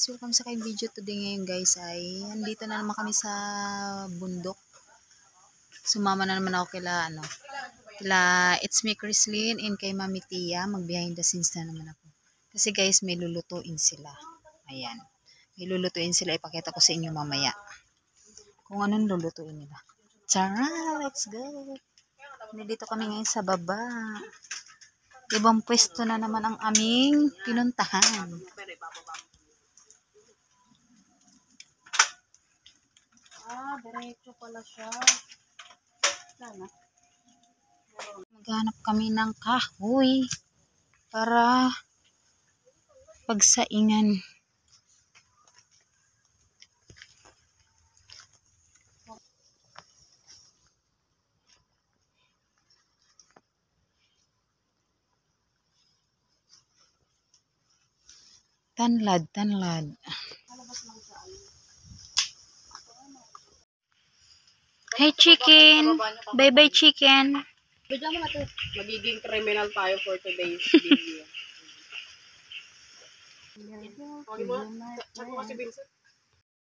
guys, welcome sa kay video today. Ngayon guys ay andito na naman kami sa bundok. Sumama na naman ako kila It's Me Chrislyn and kay Mami Tia. Mag behind the scenes na naman ako. Kasi guys may lulutuin sila. Ayan. May lulutuin sila, ipakita ko sa inyo mamaya. Kung anong lulutuin nila. Tara, let's go. Nandito kami ngayon sa baba. Ibang pwesto na naman ang aming pinuntahan. Diretso pala siya. Sana. Maghanap kami ng kahoy para pagsaingan. Tanlad. Hey chicken! Bye-bye chicken! Bigyan mo na ito. Magiging criminal tayo for today's video. Chat mo kasi Vincent.